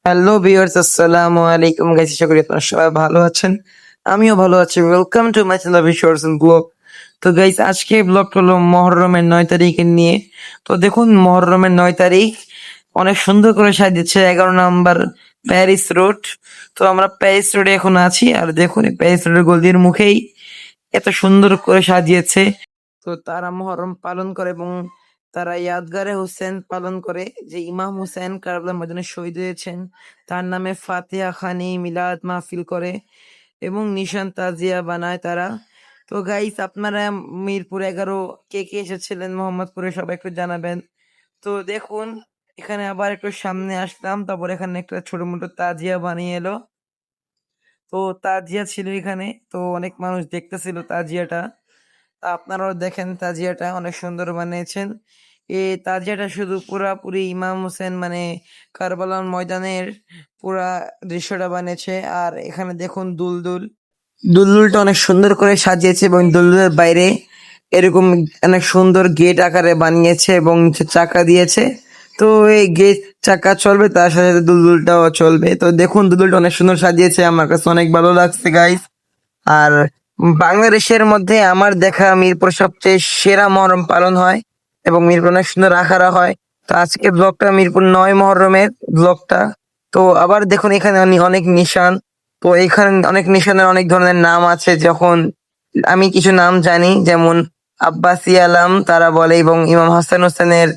Hello viewers, আসসালামু আলাইকুম guys. আশা করি আপনারা সবাই ভালো আছেন। আমিও ভালো আছি। Welcome to my channel viewers blog. তো গাইস, আজকে ব্লগটা হলো মুহররমের 9 তারিখের নিয়ে। তো দেখুন, মুহররমের 9 তারিখ অনেক সুন্দর করে সাজিয়েছে 11 নম্বর প্যারিস রোড। তো আমরা প্যারিস রোডে এখন আছি, আর দেখুন এই প্যারিস রোডের গলির মুখেই এত সুন্দর করে সাজিয়েছে। তো তারা মুহররম পালন করে এবং তারা ইয়াদগারে হুসেন পালন করে, যে ইমাম হুসেন কারবালার ময়দানে শহীদ হয়েছেন তার নামে ফাতিহা খানি মিলাদ মাহফিল করে এবং নিশান তাজিয়া বানায় তারা। তো গাইস, আপনারা মিরপুর 11 কে কে এসেছিলেন মোহাম্মদপুরে, সবাই একটু জানাবেন। তো দেখুন, এখানে আবার একটু সামনে আসলাম, তারপর এখানে একটা ছোট মোটো তাজিয়া বানিয়ে এলো। তো তাজিয়া ছিল এখানে, তো অনেক মানুষ দেখতেছিল তাজিয়াটা। তা আপনারাও দেখেন, তাজিয়াটা অনেক সুন্দর বানিয়েছেন। এই তাজিয়াটা শুধু পুরাপুরি ইমাম হোসেন মানে কারবালার ময়দানের পুরা দৃশ্যটা বানিয়েছে। আর এখানে দেখুন দুলদুলটা অনেক সুন্দর করে সাজিয়েছে এবং দুলদুলের বাইরে এরকম অনেক সুন্দর গেট আকারে বানিয়েছে এবং নিচে চাকা দিয়েছে। তো এই গেট চাকা চলবে, তার সাথে সাথে দুলদুলটাও চলবে। তো দেখুন, দুলদুলটা অনেক সুন্দর সাজিয়েছে, আমার কাছে অনেক ভালো লাগছে গাইস। আর বাংলাদেশের মধ্যে আমার দেখা মিরপুর সবচেয়ে সেরা মহরম পালন হয় এবং মিরপুর অনেক সুন্দর আখাড়া হয়। তো আজকে ব্লগটা মিরপুর 9 মহরমের ব্লগটা। তো আবার দেখুন, এখানে অনেক নিশান। তো এখানে অনেক নিশানের অনেক ধরনের নাম আছে। যখন আমি কিছু নাম জানি, যেমন আব্বাসী আলাম তারা বলে এবং ইমাম হাসান হোসেনের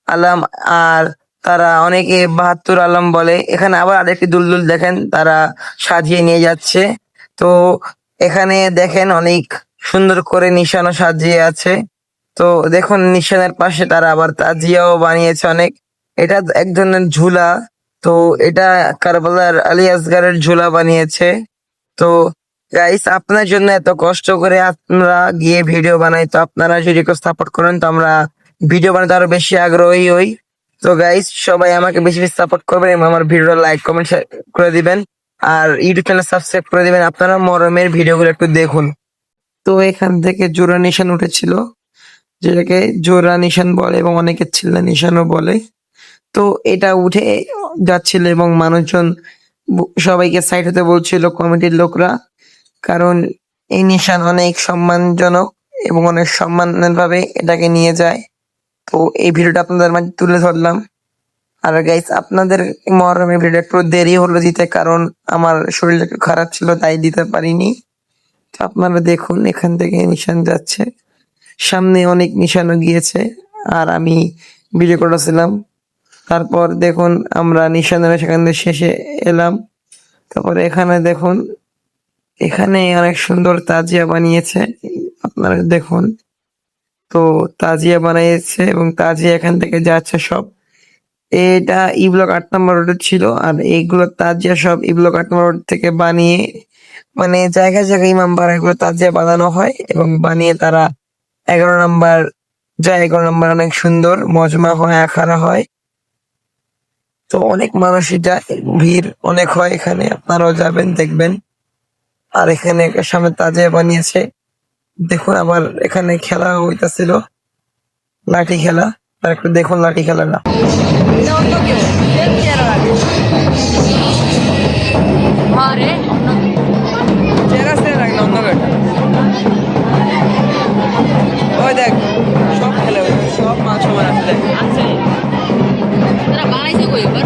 আলাম, আর তারা অনেকে 72 আলম বলে। এখানে আবার আরেকটি দুলদুল দেখেন, তারা সাজিয়ে নিয়ে যাচ্ছে। তো এখানে দেখেন অনেক সুন্দর করে নিশানও সাজিয়ে আছে। তো দেখুন, নিশানের পাশে তারা আবার তাজিয়াও বানিয়েছে অনেক। এটা এক ধরনের ঝুলা। তো এটা কারবালার আলী আসগারের ঝুলা বানিয়েছে। তো গাইস, আপনার জন্য এত কষ্ট করে আমরা গিয়ে ভিডিও বানাই, তো আপনারা যদি একটু সাপোর্ট করেন তো আমরা ভিডিও বানাতে আরো বেশি আগ্রহী হই। তো গাইস, সবাই আমাকে বেশি বেশি সাপোর্ট করবেন এবং আমার ভিডিও লাইক কমেন্ট করে দিবেন, আর ইউটিউব চ্যানেল সাবস্ক্রাইব করে দিবেন। আপনারা মরমের ভিডিওগুলো একটু দেখুন। তো এখান থেকে জোড়া নিশান উঠেছিল, যেটাকে জোড়া নিশান বলে এবং অনেকে চিল্লা নিশানও বলে। তো এটা উঠে যাচ্ছিল এবং মানুষজন সবাইকে সাইড হতে বলছিল, কমিটির লোকরা। কারণ এই নিশান অনেক সম্মানজনক এবং অনেক সম্মানের ভাবে এটাকে নিয়ে যায়। তো এই ভিডিওটা আপনাদের মাঝে তুলে ধরলাম। আর গাইস, আপনাদের মহরমের ভিডিও একটু দেরি হলো দিতে, কারণ আমার শরীরটা একটু খারাপ ছিল, তাই দিতে পারিনি। তো আপনারা দেখুন, এখান থেকে নিশান যাচ্ছে, সামনে অনেক নিশানও গিয়েছে, আর আমি ভিডিও করেছিলাম। তারপর দেখুন, আমরা নিশানের সেখান থেকে শেষে এলাম। তারপরে এখানে দেখুন, এখানে অনেক সুন্দর তাজিয়া বানিয়েছে, আপনারা দেখুন। তো তাজিয়া বানিয়েছে এবং তাজিয়া এখান থেকে যাচ্ছে সব। এটা ই ব্লক 8 নম্বর রোডে ছিল, আর এইগুলো তাজিয়া সব ই ব্লক 8 নম্বর রোড থেকে বানিয়ে, মানে জায়গায় জায়গায় ইমাম বাড়াগুলো তাজিয়া বানানো হয় এবং বানিয়ে তারা 11 নম্বর যায়। 11 নম্বর অনেক সুন্দর মজমা হয়, আখাড়া হয়। তো অনেক মানুষই যায়, ভিড় অনেক হয় এখানে, আপনারাও যাবেন, দেখবেন। আর এখানে একটা সামনে তাজিয়া বানিয়েছে, দেখুন। আবার এখানে খেলা হইতাছিল, লাঠি খেলা। আর একটু দেখুন লাঠি খেলাটা। ওই দেখ, সব খেলে, সব মাছ সমান আসলে। বানাইছে কই এবার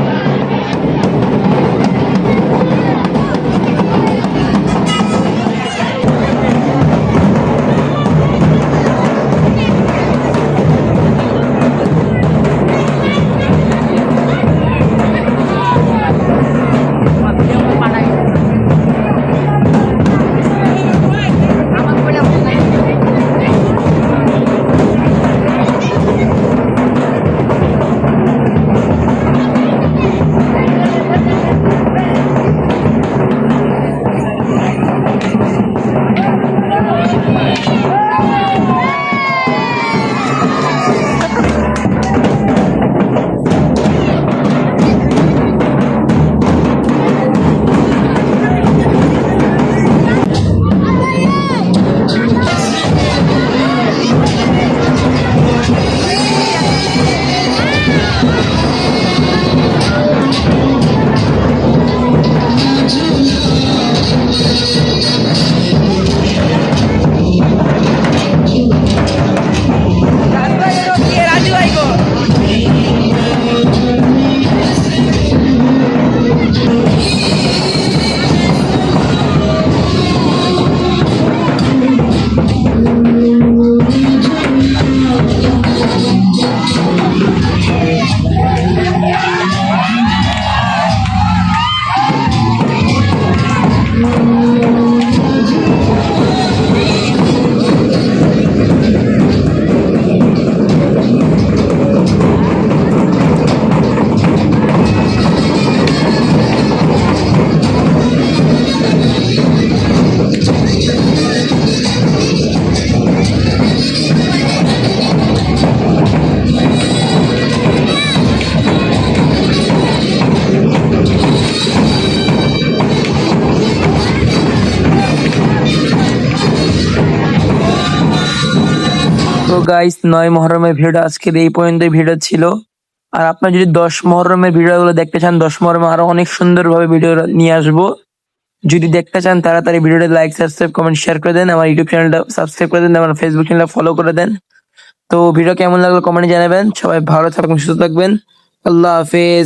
তো গাইস 9 মহরমের ভিডিওটা আজকের এই পর্যন্তই ভিডিও ছিল। আর আপনারা যদি 10 মহরমের ভিডিওগুলো দেখতে চান, 10 মহরমে আরো অনেক সুন্দরভাবে ভিডিও নিয়ে আসবো। যদি দেখতে চান তাড়াতাড়ি ভিডিওটা লাইক, সাবস্ক্রাইব, কমেন্ট, শেয়ার করে দেন। আমার ইউটিউব চ্যানেলটা সাবস্ক্রাইব করে দেন, আমার ফেসবুক চ্যানেলটা ফলো করে দেন। তো ভিডিও কেমন লাগলো কমেন্টে জানাবেন। সবাই ভালো থাকবেন, সুস্থ থাকবেন। আল্লাহ হাফেজ।